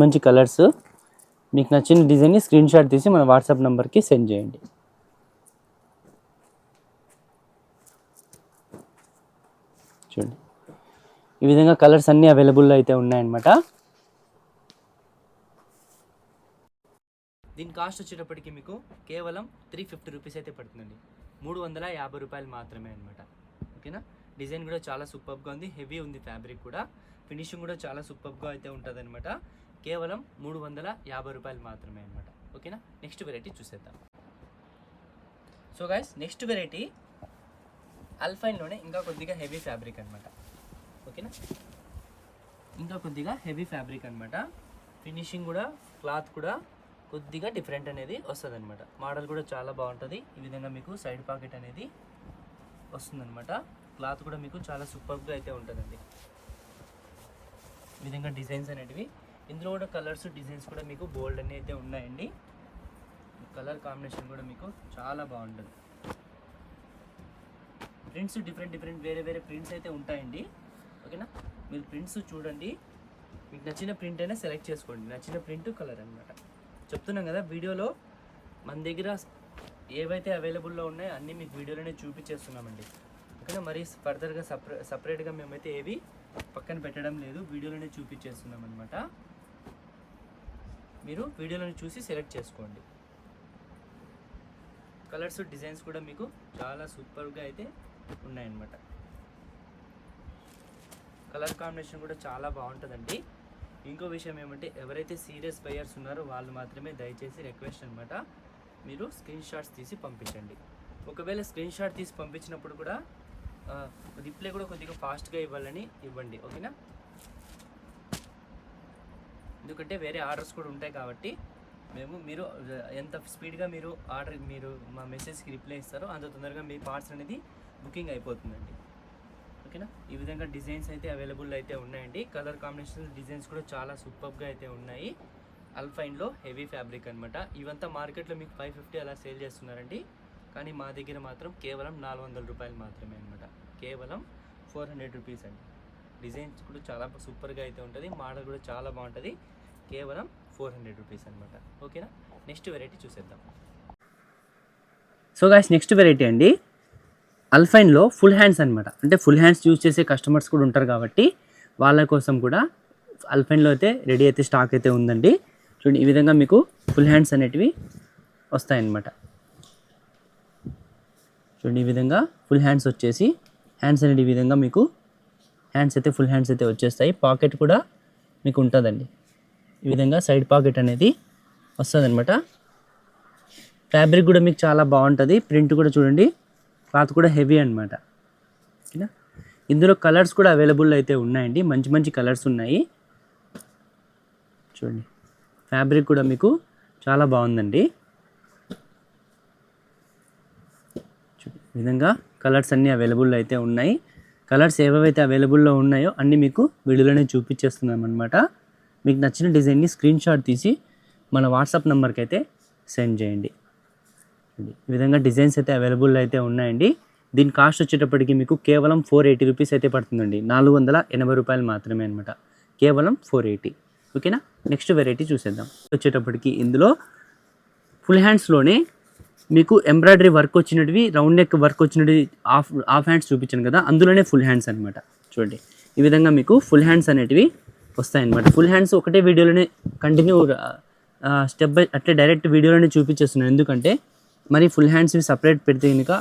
మంచి కలర్స్. మీకు నచ్చిన డిజైన్ని స్క్రీన్ షాట్ తీసి మన వాట్సాప్ నెంబర్కి సెండ్ చేయండి. చూడండి, ఈ విధంగా కలర్స్ అన్నీ అవైలబుల్ అయితే ఉన్నాయన్నమాట. దీని కాస్ట్ వచ్చేటప్పటికి మీకు కేవలం 350 రూపీస్ అయితే పడుతుందండి. 350 రూపాయలు మాత్రమే అనమాట. ఓకేనా, డిజైన్ కూడా చాలా సూపర్గా ఉంది, హెవీ ఉంది ఫ్యాబ్రిక్ కూడా, ఫినిషింగ్ కూడా చాలా సూపర్గా అయితే ఉంటుంది అనమాట. కేవలం 350 రూపాయలు మాత్రమే అనమాట. ఓకేనా, నెక్స్ట్ వెరైటీ చూసేద్దాం. సో గైస్, నెక్స్ట్ వెరైటీ అల్ఫైన్లోనే ఇంకా కొద్దిగా హెవీ ఫ్యాబ్రిక్ అనమాట. ఓకేనా, ఇంకా కొద్దిగా హెవీ ఫ్యాబ్రిక్ అనమాట. ఫినిషింగ్ కూడా, క్లాత్ కూడా కొద్దిగా డిఫరెంట్ అనేది వస్తుంది అనమాట. మోడల్ కూడా చాలా బాగుంటుంది. ఈ విధంగా మీకు సైడ్ పాకెట్ అనేది వస్తుందన్నమాట. క్లాత్ కూడా మీకు చాలా సూపర్గా అయితే ఉంటుందండి. ఈ విధంగా డిజైన్స్ అనేటివి, ఇందులో కూడా కలర్స్ డిజైన్స్ కూడా మీకు బోల్డ్ అన్నీ అయితే ఉన్నాయండి. కలర్ కాంబినేషన్ కూడా మీకు చాలా బాగుంటుంది. ప్రింట్స్ డిఫరెంట్ వేరే ప్రింట్స్ అయితే ఉంటాయండి. ఓకేనా, మీరు ప్రింట్స్ చూడండి, మీకు నచ్చిన ప్రింట్ అయినా సెలెక్ట్ చేసుకోండి. నచ్చిన ప్రింట్, కలర్ అనమాట. చెప్తున్నాం కదా, వీడియోలో మన దగ్గర ఏవైతే అవైలబుల్లో ఉన్నాయో అన్నీ మీకు వీడియోలోనే చూపించేస్తున్నామండి. ఓకేనా, మరి ఫర్దర్గా సపరేట్గా మేమైతే ఏవి పక్కన పెట్టడం లేదు, వీడియోలోనే చూపించేస్తున్నాం అనమాట. మీరు వీడియోలను చూసి సెలెక్ట్ చేసుకోండి. కలర్స్ డిజైన్స్ కూడా మీకు చాలా సూపర్గా అయితే ఉన్నాయన్నమాట. కలర్ కాంబినేషన్ కూడా చాలా బాగుంటుందండి. ఇంకో విషయం ఏమంటే ఎవరైతే సీరియస్ బయర్స్ ఉన్నారో వాళ్ళు మాత్రమే దయచేసి రిక్వెస్ట్ అనమాట, మీరు స్క్రీన్ షాట్స్ తీసి పంపించండి. ఒకవేళ స్క్రీన్ షాట్ తీసి పంపించినప్పుడు కూడా రిప్లై కూడా కొద్దిగా ఫాస్ట్గా ఇవ్వండి, ఓకేనా? ఎందుకంటే వేరే ఆర్డర్స్ కూడా ఉంటాయి కాబట్టి మీరు ఎంత స్పీడ్గా మీరు మా మెసేజ్కి రిప్లై ఇస్తారో అంత తొందరగా మీ పార్ట్స్ అనేది బుకింగ్ అయిపోతుందండి, ఓకేనా? ఈ విధంగా డిజైన్స్ అయితే అవైలబుల్ అయితే ఉన్నాయండి. కలర్ కాంబినేషన్ డిజైన్స్ కూడా చాలా సూపర్గా అయితే ఉన్నాయి. అల్ఫైన్లో హెవీ ఫ్యాబ్రిక్ అనమాట. ఇవంతా మార్కెట్లో మీకు 550 అలా సేల్ చేస్తున్నారండి, కానీ మా దగ్గర మాత్రం కేవలం 400 రూపాయలు మాత్రమే అనమాట. కేవలం 400 రూపీస్ అండి. డిజైన్స్ కూడా చాలా సూపర్గా అయితే ఉంటుంది, మోడల్ కూడా చాలా బాగుంటుంది. కేవలం 400 రూపీస్ అనమాట, ఓకేనా? నెక్స్ట్ వెరైటీ చూసేద్దాం. సో గాయ్స్, నెక్స్ట్ వెరైటీ అండి అల్ఫైన్లో ఫుల్ హ్యాండ్స్ అనమాట. అంటే ఫుల్ హ్యాండ్స్ యూజ్ చేసే కస్టమర్స్ కూడా ఉంటారు కాబట్టి వాళ్ళ కోసం కూడా అల్ఫైన్లో అయితే రెడీ అయితే స్టాక్ అయితే ఉందండి. చూడండి, ఈ విధంగా మీకు ఫుల్ హ్యాండ్స్ అనేటివి వస్తాయన్నమాట. చూడండి, ఈ విధంగా ఫుల్ హ్యాండ్స్ వచ్చేసి హ్యాండ్స్ అనేది ఈ విధంగా మీకు హ్యాండ్స్ అయితే ఫుల్ హ్యాండ్స్ అయితే వచ్చేస్తాయి. పాకెట్ కూడా మీకు ఉంటుందండి. ఈ విధంగా సైడ్ పాకెట్ అనేది వస్తుంది అనమాట. ఫ్యాబ్రిక్ కూడా మీకు చాలా బాగుంటుంది. ప్రింట్ కూడా చూడండి, క్లాత్ కూడా హెవీ అనమాట, ఓకేనా? ఇందులో కలర్స్ కూడా అవైలబుల్ అయితే ఉన్నాయండి. మంచి మంచి కలర్స్ ఉన్నాయి. చూడండి, ఫ్యాబ్రిక్ కూడా మీకు చాలా బాగుందండి. ఈ విధంగా కలర్స్ అన్నీ అవైలబుల్ అయితే ఉన్నాయి. కలర్స్ ఏవైతే అవైలబుల్లో ఉన్నాయో అన్నీ మీకు వీడియోలోనే చూపించేస్తున్నాం అనమాట. మీకు నచ్చిన డిజైన్ని స్క్రీన్ షాట్ తీసి మన వాట్సాప్ నెంబర్కి అయితే సెండ్ చేయండి. ఈ విధంగా డిజైన్స్ అయితే అవైలబుల్ అయితే ఉన్నాయండి. దీని కాస్ట్ వచ్చేటప్పటికి మీకు కేవలం 480 రూపీస్ అయితే పడుతుందండి. 480 రూపాయలు మాత్రమే అనమాట, కేవలం 480, ఓకేనా? నెక్స్ట్ వెరైటీ చూసేద్దాం. వచ్చేటప్పటికి ఇందులో ఫుల్ హ్యాండ్స్లోనే మీకు ఎంబ్రాయిడరీ వర్క్ వచ్చినవి, రౌండ్ నెక్ వర్క్ వచ్చినవి, హాఫ్ హ్యాండ్స్ చూపించాను కదా, అందులోనే ఫుల్ హ్యాండ్స్ అనమాట. చూడండి, ఈ విధంగా మీకు ఫుల్ హ్యాండ్స్ అనేటివి వస్తాయన్నమాట. ఫుల్ హ్యాండ్స్ ఒకటే వీడియోలోనే కంటిన్యూ స్టెప్ బై అట్లే డైరెక్ట్ వీడియోలోనే చూపించేస్తున్నాను. ఎందుకంటే మరి ఫుల్ హ్యాండ్స్ సపరేట్ పెడితే కనుక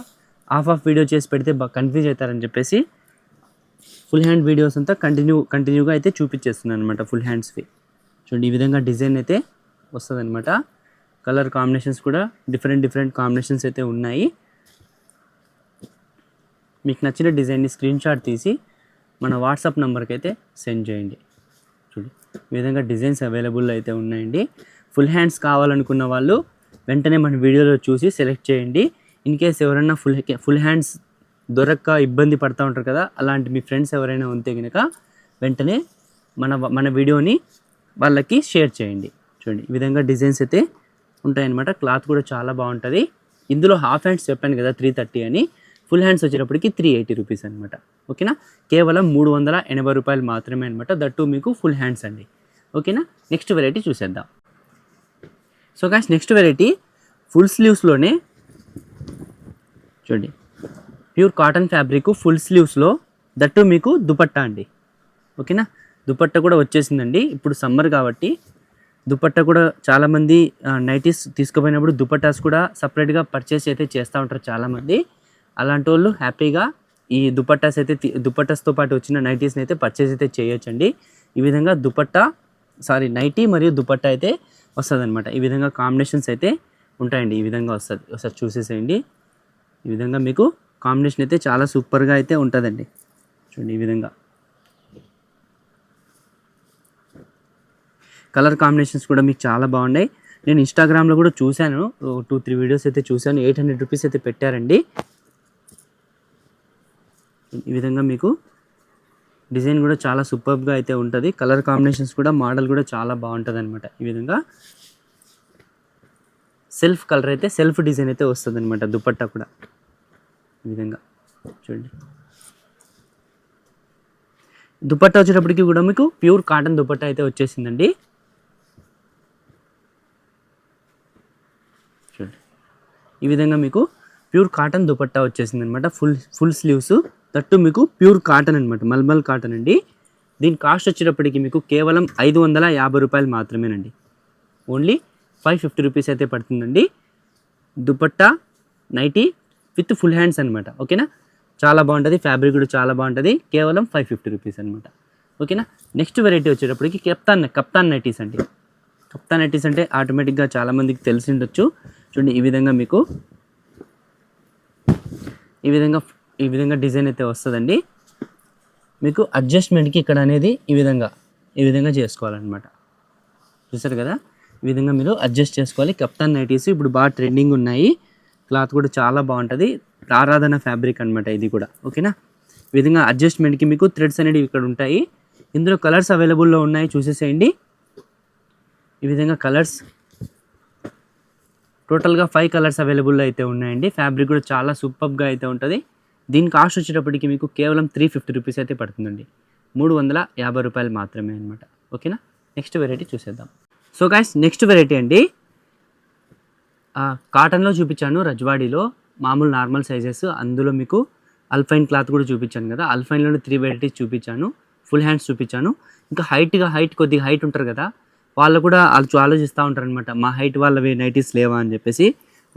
హాఫ్ వీడియో చేసి పెడితే కన్ఫ్యూజ్ అవుతారని చెప్పేసి ఫుల్ హ్యాండ్ వీడియోస్ అంతా కంటిన్యూగా అయితే చూపించేస్తున్నాను అనమాట ఫుల్ హ్యాండ్స్వి. చూడండి, ఈ విధంగా డిజైన్ అయితే వస్తుంది అనమాట. కలర్ కాంబినేషన్స్ కూడా డిఫరెంట్ కాంబినేషన్స్ అయితే ఉన్నాయి. మీకు నచ్చిన డిజైన్ని స్క్రీన్ షాట్ తీసి మన వాట్సాప్ నెంబర్కి అయితే సెండ్ చేయండి. చూడండి, ఈ విధంగా డిజైన్స్ అవైలబుల్ అయితే ఉన్నాయండి. ఫుల్ హ్యాండ్స్ కావాలనుకున్న వాళ్ళు వెంటనే మన వీడియోలో చూసి సెలెక్ట్ చేయండి. ఇన్ కేస్ ఎవరైనా ఫుల్ హ్యాండ్స్ దొరక్క ఇబ్బంది పడుతూ ఉంటారు కదా, అలాంటి మీ ఫ్రెండ్స్ ఎవరైనా ఉంటే కనుక వెంటనే మన వీడియోని వాళ్ళకి షేర్ చేయండి. చూడండి, ఈ విధంగా డిజైన్స్ అయితే ఉంటాయన్నమాట. క్లాత్ కూడా చాలా బాగుంటుంది. ఇందులో హాఫ్ హ్యాండ్స్ చెప్పాను కదా 330 అని, ఫుల్ హ్యాండ్స్ వచ్చేటప్పటికి 380 రూపీస్ అనమాట, ఓకేనా? కేవలం 380 రూపాయలు మాత్రమే అనమాట. దట్టు మీకు ఫుల్ హ్యాండ్స్ అండి, ఓకేనా? నెక్స్ట్ వెరైటీ చూసేద్దాం. So guys, next variety full స్లీవ్స్లోనే చూడండి, ప్యూర్ కాటన్ ఫ్యాబ్రిక్ ఫుల్ స్లీవ్స్లో, దట్టు మీకు దుపట్టా అండి, ఓకేనా? దుపట్టా కూడా వచ్చేసిందండి. ఇప్పుడు సమ్మర్ కాబట్టి దుపట్టా కూడా చాలామంది నైటీస్ తీసుకుపోయినప్పుడు దుపట్టాస్ కూడా సపరేట్గా పర్చేస్ అయితే చేస్తూ ఉంటారు చాలామంది. అలాంటి వాళ్ళు హ్యాపీగా ఈ దుపట్టాస్తో పాటు వచ్చిన నైటీస్ని అయితే పర్చేస్ అయితే చేయొచ్చండి. ఈ విధంగా నైటీ మరియు దుపట్టా అయితే వస్తుంది అనమాట. ఈ విధంగా కాంబినేషన్స్ అయితే ఉంటాయండి. ఈ విధంగా వస్తుంది, ఒకసారి చూసేసేయండి. ఈ విధంగా మీకు కాంబినేషన్ అయితే చాలా సూపర్గా అయితే ఉంటుందండి. చూడండి, ఈ విధంగా కలర్ కాంబినేషన్స్ కూడా మీకు చాలా బాగున్నాయి. నేను ఇన్స్టాగ్రామ్లో కూడా చూశాను, 2-3 వీడియోస్ అయితే చూశాను. 800 రూపీస్ అయితే పెట్టారండి. ఈ విధంగా మీకు డిజైన్ కూడా చాలా సూపర్గా అయితే ఉంటుంది. కలర్ కాంబినేషన్స్ కూడా మోడల్ కూడా చాలా బాగుంటుంది అనమాట. ఈ విధంగా సెల్ఫ్ కలర్ అయితే సెల్ఫ్ డిజైన్ అయితే వస్తుంది అనమాట. దుపట్టా కూడా ఈ విధంగా చూడండి. దుపట్టా వచ్చేటప్పటికి కూడా మీకు ప్యూర్ కాటన్ దుపట్టా అయితే వచ్చేసిందండి. చూడండి, ఈ విధంగా మీకు ప్యూర్ కాటన్ దుపట్టా వచ్చేసింది అనమాట. ఫుల్ స్లీవ్స్, దట్టు మీకు ప్యూర్ కాటన్ అనమాట, మల్మల్ కాటన్ అండి. దీని కాస్ట్ వచ్చేటప్పటికి మీకు కేవలం 550 రూపాయలు మాత్రమేనండి. ఓన్లీ 550 రూపీస్ అయితే పడుతుందండి. Dupatta nighty with full hands అనమాట. ఓకేనా, చాలా బాగుంటుంది, ఫ్యాబ్రిక్ కూడా చాలా బాగుంటుంది. కేవలం 550 రూపీస్ అనమాట. ఓకేనా. నెక్స్ట్ వెరైటీ వచ్చేటప్పటికి కప్తాన్ నైటీస్ అండి. కప్తాన్ నైటీస్ అంటే ఆటోమేటిక్గా చాలామందికి తెలిసి ఉండొచ్చు. చూడండి, ఈ విధంగా డిజైన్ అయితే వస్తుందండి. మీకు అడ్జస్ట్మెంట్కి ఇక్కడ అనేది ఈ విధంగా చేసుకోవాలన్నమాట. చూసారు కదా, ఈ విధంగా మీరు అడ్జస్ట్ చేసుకోవాలి. కప్తాన్ నైటీస్ ఇప్పుడు బాగా ట్రెండింగ్ ఉన్నాయి. క్లాత్ కూడా చాలా బాగుంటుంది. ఆరాధన ఫ్యాబ్రిక్ అనమాట ఇది కూడా. ఓకేనా, ఈ విధంగా అడ్జస్ట్మెంట్కి మీకు థ్రెడ్స్ అనేవి ఇక్కడ ఉంటాయి. ఇందులో కలర్స్ అవైలబుల్లో ఉన్నాయి, చూసేసేయండి. ఈ విధంగా కలర్స్ టోటల్గా 5 కలర్స్ అవైలబుల్లో అయితే ఉన్నాయండి. ఫ్యాబ్రిక్ కూడా చాలా సూపర్గా అయితే ఉంటుంది. దీని కాస్ట్ వచ్చేటప్పటికి మీకు కేవలం 350 రూపీస్ అయితే పడుతుందండి. 350 రూపాయలు మాత్రమే అనమాట. ఓకేనా, నెక్స్ట్ వెరైటీ చూసేద్దాం. సో గైస్, నెక్స్ట్ వెరైటీ అండి, కాటన్లో చూపించాను, రజ్వాడీలో మామూలు నార్మల్ సైజెస్. అందులో మీకు అల్ఫైన్ క్లాత్ కూడా చూపించాను కదా. అల్ఫైన్లోనే 3 వెరైటీస్ చూపించాను, ఫుల్ హ్యాండ్స్ చూపించాను. ఇంకా కొద్దిగా హైట్ ఉంటారు కదా, వాళ్ళు కూడా ఆలోచిస్తూ ఉంటారు అనమాట, మా హైట్ వాళ్ళవి నైటీస్ లేవా అని చెప్పేసి.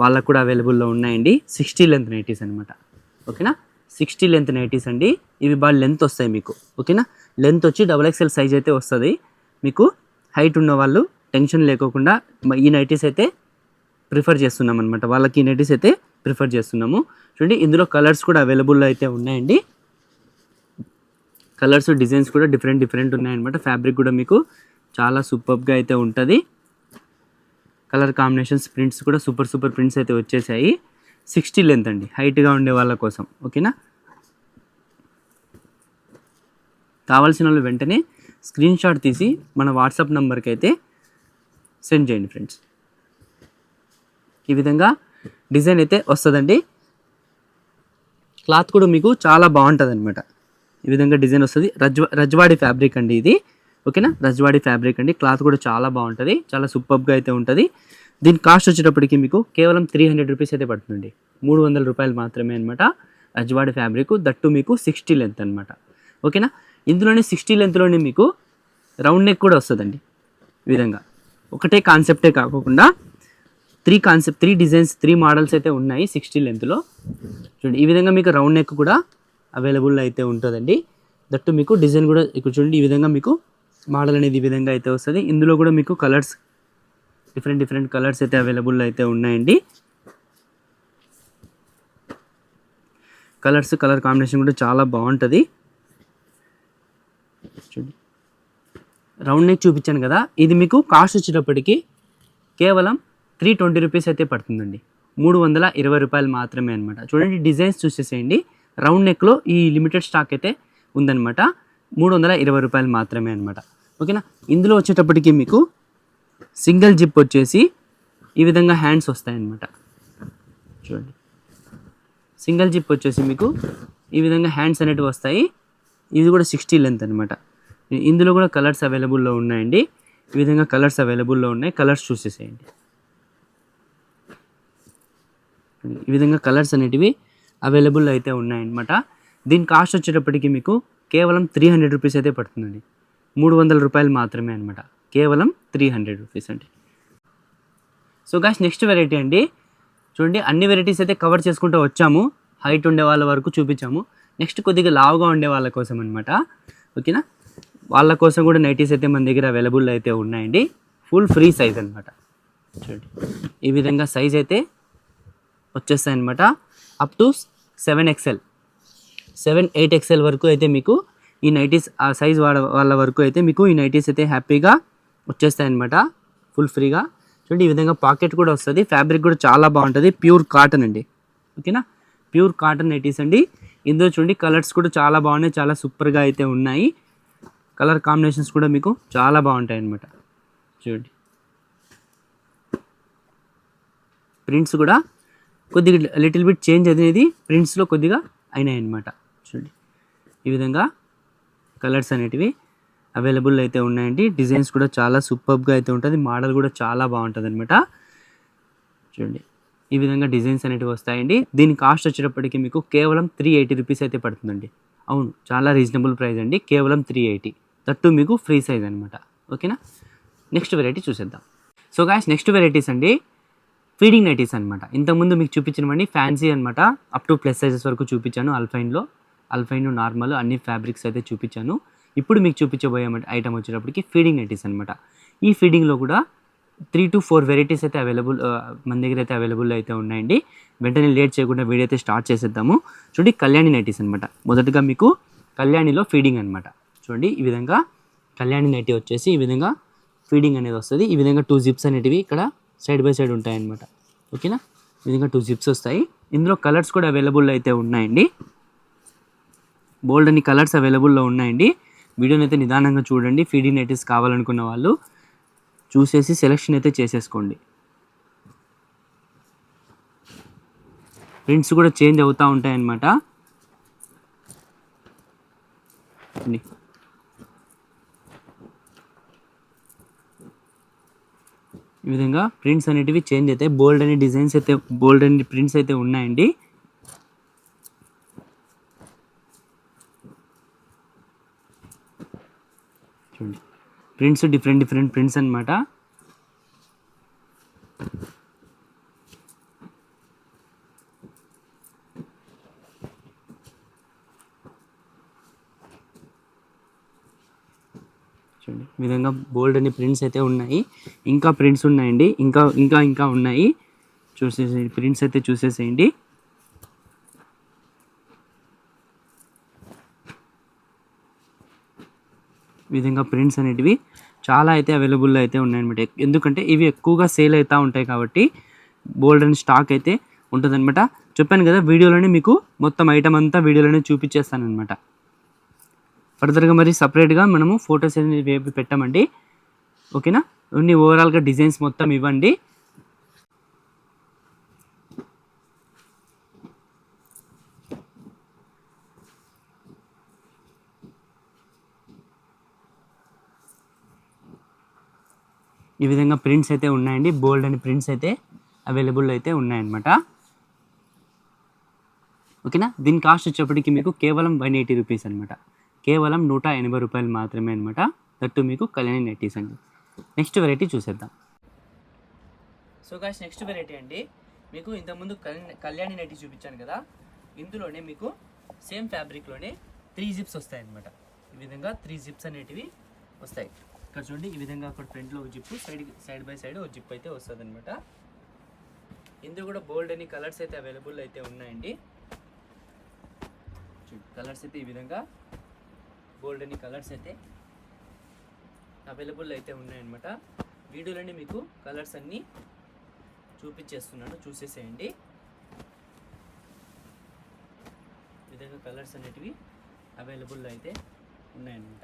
వాళ్ళకు కూడా అవైలబుల్లో ఉన్నాయండి. 60 లెంత్ నైటీస్ అనమాట. ఓకేనా, 60 లెంత్ నైటీస్ అండి. ఇవి బాగా లెంత్ వస్తాయి మీకు. ఓకేనా, లెంత్ వచ్చి XXL సైజ్ అయితే వస్తుంది మీకు. హైట్ ఉన్న వాళ్ళు టెన్షన్ లేకోకుండా ఈ నైటీస్ అయితే ప్రిఫర్ చేస్తున్నాం అనమాట. వాళ్ళకి ఈ నైటీస్ అయితే ప్రిఫర్ చేస్తున్నాము. చూడండి, ఇందులో కలర్స్ కూడా అవైలబుల్లో అయితే ఉన్నాయండి. కలర్స్ డిజైన్స్ కూడా డిఫరెంట్ ఉన్నాయన్నమాట. ఫ్యాబ్రిక్ కూడా మీకు చాలా సూపర్గా అయితే ఉంటుంది. కలర్ కాంబినేషన్స్, ప్రింట్స్ కూడా సూపర్ ప్రింట్స్ అయితే వచ్చేసాయి. 60 లెంత్ అండి, హైట్గా ఉండే వాళ్ళ కోసం. ఓకేనా, కావాల్సిన వాళ్ళు వెంటనే స్క్రీన్ షాట్ తీసి మన వాట్సాప్ నెంబర్కి అయితే సెండ్ చేయండి ఫ్రెండ్స్. ఈ విధంగా డిజైన్ అయితే వస్తుందండి. క్లాత్ కూడా మీకు చాలా బాగుంటుంది అనమాట. ఈ విధంగా డిజైన్ వస్తుంది. రజ్వాడి ఫ్యాబ్రిక్ అండి ఇది. ఓకేనా, రజ్వాడి ఫ్యాబ్రిక్ అండి. క్లాత్ కూడా చాలా బాగుంటుంది, చాలా సూపర్గా అయితే ఉంటుంది. దీని కాస్ట్ వచ్చేటప్పటికి మీకు కేవలం 300 రూపీస్ అయితే పడుతుందండి. 300 రూపాయలు మాత్రమే అనమాట. రజ్వాడి ఫ్యాబ్రిక్, దట్టు మీకు 60 లెంత్ అనమాట. ఓకేనా, ఇందులోనే 60 లెంత్లోనే మీకు రౌండ్ నెక్ కూడా వస్తుందండి. ఈ విధంగా ఒకటే కాన్సెప్టే కాకుండా 3 డిజైన్స్, 3 మోడల్స్ అయితే ఉన్నాయి 60 లెంత్లో. చూడండి, ఈ విధంగా మీకు రౌండ్ నెక్ కూడా అవైలబుల్ అయితే ఉంటుందండి. దట్టు మీకు డిజైన్ కూడా ఇక్కడ చూడండి, ఈ విధంగా మీకు మోడల్ అనేది ఈ విధంగా అయితే వస్తుంది. ఇందులో కూడా మీకు కలర్స్ డిఫరెంట్ కలర్స్ అయితే అవైలబుల్ అయితే ఉన్నాయండి. కలర్ కాంబినేషన్ కూడా చాలా బాగుంటుంది. చూడండి, రౌండ్ నెక్ చూపించాను కదా, ఇది మీకు కాస్ట్ వచ్చేటప్పటికి కేవలం 320 రూపీస్ అయితే పడుతుందండి. 320 రూపాయలు మాత్రమే అనమాట. చూడండి, డిజైన్స్ చూసేసేయండి. రౌండ్ నెక్లో ఈ లిమిటెడ్ స్టాక్ అయితే ఉందన్నమాట. 320 రూపాయలు మాత్రమే అనమాట. ఓకేనా, ఇందులో వచ్చేటప్పటికి మీకు సింగిల్ జిప్ వచ్చేసి ఈ విధంగా హ్యాండ్స్ వస్తాయన్నమాట. చూడండి, సింగిల్ జిప్ వచ్చేసి మీకు ఈ విధంగా హ్యాండ్స్ అనేటివి వస్తాయి. ఇది కూడా 60 లెంత్ అనమాట. ఇందులో కూడా కలర్స్ అవైలబుల్లో ఉన్నాయండి. ఈ విధంగా కలర్స్ అవైలబుల్లో ఉన్నాయి. కలర్స్ చూసేసేయండి. ఈ విధంగా కలర్స్ అనేటివి అవైలబుల్ అయితే ఉన్నాయన్నమాట. దీని కాస్ట్ వచ్చేటప్పటికి మీకు కేవలం 300 రూపీస్ అయితే పడుతుందండి. 300 రూపాయలు మాత్రమే అనమాట. కేవలం 300 రూపీస్ అండి. సో గాయ్స్, నెక్స్ట్ వెరైటీ అండి. చూడండి, అన్ని వెరైటీస్ అయితే కవర్ చేసుకుంటూ వచ్చాము. హైట్ ఉండే వాళ్ళ వరకు చూపించాము. నెక్స్ట్ కొద్దిగా లావుగా ఉండే వాళ్ళ కోసం అనమాట. ఓకేనా, వాళ్ళ కోసం కూడా నైటీస్ అయితే మన దగ్గర అవైలబుల్ అయితే ఉన్నాయండి. ఫుల్ ఫ్రీ సైజ్ అనమాట. చూడండి, ఈ విధంగా సైజ్ అయితే వచ్చేస్తాయి అనమాట. అప్ టు 7XL 8XL వరకు అయితే మీకు ఈ నైటీస్, ఆ సైజ్ వాళ్ళ వరకు అయితే మీకు ఈ నైటీస్ అయితే హ్యాపీగా వచ్చేస్తాయి అనమాట, ఫుల్ ఫ్రీగా. చూడండి, ఈ విధంగా పాకెట్ కూడా వస్తుంది. ఫ్యాబ్రిక్ కూడా చాలా బాగుంటుంది. ప్యూర్ కాటన్ అండి. ఓకేనా, ప్యూర్ కాటన్ నైటీస్ అండి. ఇందులో చూడండి, కలర్స్ కూడా చాలా బాగున్నాయి, చాలా సూపర్గా అయితే ఉన్నాయి. కలర్ కాంబినేషన్స్ కూడా మీకు చాలా బాగుంటాయి అన్నమాట. చూడండి, ప్రింట్స్ కూడా కొద్దిగా లిటిల్ బిట్ చేంజ్ అనేది ప్రింట్స్లో కొద్దిగా అయినాయి అన్నమాట. చూడండి, ఈ విధంగా కలర్స్ అనేటివి అవైలబుల్ అయితే ఉన్నాయండి. డిజైన్స్ కూడా చాలా సూపర్గా అయితే ఉంటుంది. మోడల్ కూడా చాలా బాగుంటుంది అనమాట. చూడండి, ఈ విధంగా డిజైన్స్ అనేటివి వస్తాయండి. దీని కాస్ట్ వచ్చేటప్పటికి మీకు కేవలం 380 రూపీస్ అయితే పడుతుందండి. అవును, చాలా రీజనబుల్ ప్రైస్ అండి. కేవలం 380, దట్టు మీకు ఫ్రీ సైజ్ అనమాట. ఓకేనా, నెక్స్ట్ వెరైటీ చూసేద్దాం. సో గాయస్ నెక్స్ట్ వెరైటీస్ అండి ఫీడింగ్ నైటీస్ అనమాట. ఇంతకుముందు మీకు చూపించినవన్నీ ఫ్యాన్సీ అనమాట, అప్ టు ప్లస్ సైజెస్ వరకు చూపించాను. అల్ఫైన్ నార్మల్ అన్ని ఫ్యాబ్రిక్స్ అయితే చూపించాను. ఇప్పుడు మీకు చూపించబోయే ఐటమ్ వచ్చేటప్పటికి ఫీడింగ్ నైటీస్ అనమాట. ఈ ఫీడింగ్లో కూడా 3 to 4 వెరైటీస్ అయితే మన దగ్గర అయితే అవైలబుల్ అయితే ఉన్నాయండి. వెంటనే లేట్ చేయకుండా వీడియో అయితే స్టార్ట్ చేసేద్దాము. చూడండి కళ్యాణి నైటీస్ అనమాట. మొదటగా మీకు కళ్యాణిలో ఫీడింగ్ అనమాట. చూడండి ఈ విధంగా కళ్యాణి నైటీ వచ్చేసి ఈ విధంగా ఫీడింగ్ అనేది వస్తుంది. ఈ విధంగా 2 జిప్స్ అనేటివి ఇక్కడ సైడ్ బై సైడ్ ఉంటాయన్నమాట. ఓకేనా, ఈ విధంగా 2 జిప్స్ వస్తాయి. ఇందులో కలర్స్ కూడా అవైలబుల్ అయితే ఉన్నాయండి. బోల్డ్ అని కలర్స్ అవైలబుల్లో ఉన్నాయండి. వీడియోని అయితే నిదానంగా చూడండి. ఫీడింగ్ నైటీస్ కావాలనుకున్న వాళ్ళు చూసేసి సెలెక్షన్ అయితే చేసేసుకోండి. ప్రింట్స్ కూడా చేంజ్ అవుతూ ఉంటాయన్నమాట. ఈ విధంగా ప్రింట్స్ అనేటివి చేంజ్ అవుతాయి. బోల్డ్ అని డిజైన్స్ అయితే బోల్డ్ అని ప్రింట్స్ అయితే ఉన్నాయండి. చూడండి ప్రింట్స్ డిఫరెంట్ ప్రింట్స్ అనమాట. చూడండి ఈ విధంగా బోల్డ్ అని ప్రింట్స్ అయితే ఉన్నాయి. ఇంకా ప్రింట్స్ ఉన్నాయండి, ఇంకా ఉన్నాయి. చూసేసేయండి, ప్రింట్స్ అయితే చూసేసేయండి. ఈ విధంగా ప్రింట్స్ అనేటివి చాలా అయితే అవైలబుల్ అయితే ఉన్నాయన్నమాట. ఎందుకంటే ఇవి ఎక్కువగా సేల్ అవుతూ ఉంటాయి కాబట్టి బోల్డ్ అండ్ స్టాక్ అయితే ఉంటుందన్నమాట. చెప్పాను కదా వీడియోలోనే మీకు మొత్తం ఐటమ్ అంతా వీడియోలోనే చూపించేస్తానమాట. ఫర్దర్గా మరి సపరేట్గా మనము ఫొటోస్ అనేవి పెట్టామండి. ఓకేనా, ఓన్లీ ఓవరాల్గా డిజైన్స్ మొత్తం ఇవ్వండి. ఈ విధంగా ప్రింట్స్ అయితే ఉన్నాయండి. బోల్డ్ అని ప్రింట్స్ అయితే అవైలబుల్ అయితే ఉన్నాయన్నమాట. ఓకేనా, దీని కాస్ట్ వచ్చేప్పటికి మీకు కేవలం 180 రూపీస్ అనమాట. కేవలం 180 రూపాయలు మాత్రమే అనమాట. దట్టు మీకు కళ్యాణి నైటీస్ అండి. నెక్స్ట్ వెరైటీ చూసేద్దాం. సో గాయ్స్ నెక్స్ట్ వెరైటీ అండి, మీకు ఇంతకుముందు కళ్యాణి నైటీ చూపించాను కదా, ఇందులోనే మీకు సేమ్ ఫ్యాబ్రిక్లోనే 3 జిప్స్ వస్తాయి అనమాట. ఈ విధంగా 3 జిప్స్ అనేటివి వస్తాయి. ఇక్కడ చూడండి ఈ విధంగా అక్కడ ఫ్రంట్లో ఒక జిప్పు, సైడ్ బై సైడ్ ఒక జిప్ అయితే వస్తుంది అనమాట. ఇందులో కూడా బోల్డ్ అని కలర్స్ అయితే అవైలబుల్ అయితే ఉన్నాయండి. కలర్స్ అయితే ఈ విధంగా బోల్డ్ అని కలర్స్ అయితే అవైలబుల్ అయితే ఉన్నాయన్నమాట. వీడియోలోనే మీకు కలర్స్ అన్నీ చూపించేస్తున్నాను, చూసేసేయండి. ఈ విధంగా కలర్స్ అనేటివి అవైలబుల్ అయితే ఉన్నాయన్నమాట.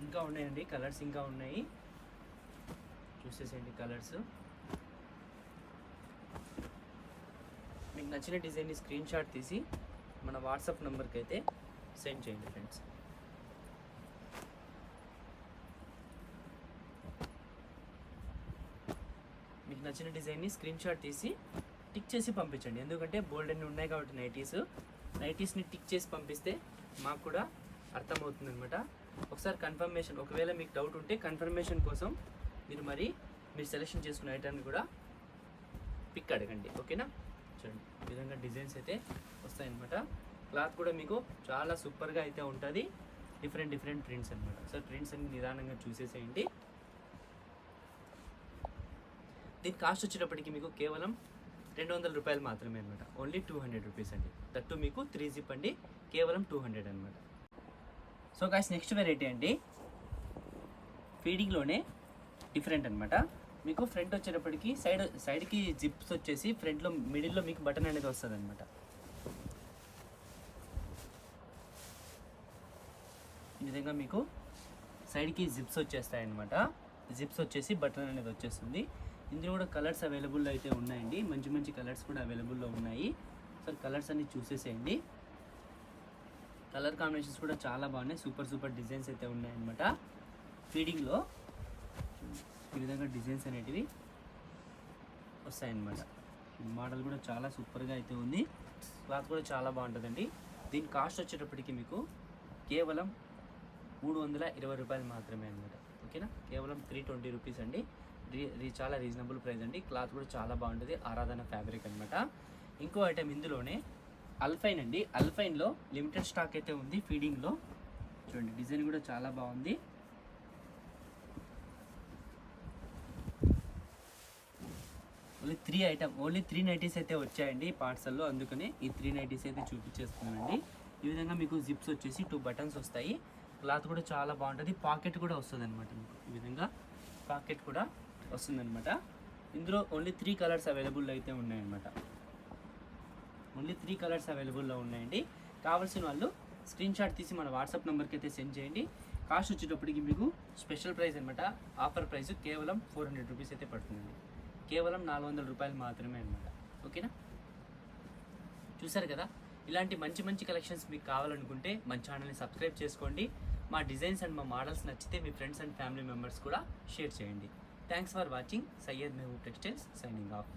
ఇంకా ఉన్నాయండి కలర్స్, ఇంకా ఉన్నాయి, చూసేసేయండి కలర్స్. మీకు నచ్చిన డిజైన్ని స్క్రీన్ షాట్ తీసి మన వాట్సాప్ నెంబర్కి అయితే సెండ్ చేయండి ఫ్రెండ్స్. మీకు నచ్చిన డిజైన్ని స్క్రీన్ షాట్ తీసి టిక్ చేసి పంపించండి. ఎందుకంటే బోల్డ్ అన్ని ఉన్నాయి కాబట్టి నైటీస్ని టిక్ చేసి పంపిస్తే మాకు కూడా అర్థమవుతుంది అనమాట. ఒకసారి కన్ఫర్మేషన్, ఒకవేళ మీకు డౌట్ ఉంటే కన్ఫర్మేషన్ కోసం మీరు సెలెక్షన్ చేసుకున్న ఐటమ్ని కూడా పిక్ అడగండి. ఓకేనా, చూడండి ఈ విధంగా డిజైన్స్ అయితే వస్తాయన్నమాట. క్లాత్ కూడా మీకు చాలా సూపర్గా అయితే ఉంటుంది. డిఫరెంట్ ప్రింట్స్ అనమాట. సో ప్రింట్స్ అన్ని నిదానంగా చూసేసేయండి. దీని కాస్ట్ వచ్చేటప్పటికి మీకు కేవలం 200 రూపాయలు మాత్రమే అనమాట. ఓన్లీ 200 రూపీస్ అండి. దట్టు మీకు 3 జిప్ అండి, కేవలం 200 అనమాట. సో గాయ్స్ నెక్స్ట్ వెరైటీ అండి, ఫీడింగ్లోనే డిఫరెంట్ అనమాట. మీకు ఫ్రంట్ వచ్చేటప్పటికి సైడ్కి జిప్స్ వచ్చేసి ఫ్రంట్లో మిడిల్లో మీకు బటన్ అనేది వస్తుంది అనమాట. ఈ విధంగా మీకు సైడ్కి జిప్స్ వచ్చేస్తాయి అనమాట. జిప్స్ వచ్చేసి బటన్ అనేది వచ్చేస్తుంది. ఇందులో కూడా కలర్స్ అవైలబుల్ అయితే ఉన్నాయండి. మంచి కలర్స్ కూడా అవైలబుల్లో ఉన్నాయి. సో కలర్స్ అన్ని చూసేసేయండి. కలర్ కాంబినేషన్స్ కూడా చాలా బాగున్నాయి. సూపర్ డిజైన్స్ అయితే ఉన్నాయన్నమాట. ఫీడింగ్లో ఈ విధంగా డిజైన్స్ అనేటివి వస్తాయన్నమాట. మోడల్ కూడా చాలా సూపర్గా అయితే ఉంది. క్లాత్ కూడా చాలా బాగుంటుందండి. దీని కాస్ట్ వచ్చేటప్పటికి మీకు కేవలం 320 రూపాయలు మాత్రమే అనమాట. ఓకేనా, కేవలం 320 రూపీస్ అండి. చాలా రీజనబుల్ ప్రైస్ అండి. క్లాత్ కూడా చాలా బాగుంటుంది, ఆరాధన ఫ్యాబ్రిక్ అనమాట. ఇంకో ఐటెం ఇందులోనే అల్ఫైన్ అండి. అల్ఫైన్లో లిమిటెడ్ స్టాక్ అయితే ఉంది ఫీడింగ్లో. చూడండి, డిజైన్ కూడా చాలా బాగుంది. ఓన్లీ 3 నైటీస్ అయితే వచ్చాయండి పార్సల్లో, అందుకనే ఈ 3 నైటీస్ అయితే చూపించేస్తున్నానండి. ఈ విధంగా మీకు జిప్స్ వచ్చేసి 2 బటన్స్ వస్తాయి. క్లాత్ కూడా చాలా బాగుంటుంది. పాకెట్ కూడా వస్తుంది అనమాట మీకు. ఈ విధంగా పాకెట్ కూడా వస్తుందన్నమాట. ఇందులో ఓన్లీ 3 కలర్స్ అవైలబుల్ అయితే ఉన్నాయన్నమాట. ఓన్లీ 3 కలర్స్ అవైలబుల్లో ఉన్నాయండి. కావాల్సిన వాళ్ళు స్క్రీన్ షాట్ తీసి మన వాట్సాప్ నెంబర్కి అయితే సెండ్ చేయండి. కాస్ట్ వచ్చేటప్పటికి మీకు స్పెషల్ ప్రైస్ అనమాట. ఆఫర్ ప్రైస్ కేవలం 400 రూపీస్ అయితే పడుతుందండి. కేవలం 400 రూపాయలు మాత్రమే అనమాట. ఓకేనా, చూసారు కదా. ఇలాంటి మంచి మంచి కలెక్షన్స్ మీకు కావాలనుకుంటే మన ఛానల్ని సబ్స్క్రైబ్ చేసుకోండి. మా డిజైన్స్ అండ్ మా మోడల్స్ నచ్చితే మీ ఫ్రెండ్స్ అండ్ ఫ్యామిలీ మెంబర్స్ కూడా షేర్ చేయండి. Thanks for watching. Syed Mehboob textiles signing off.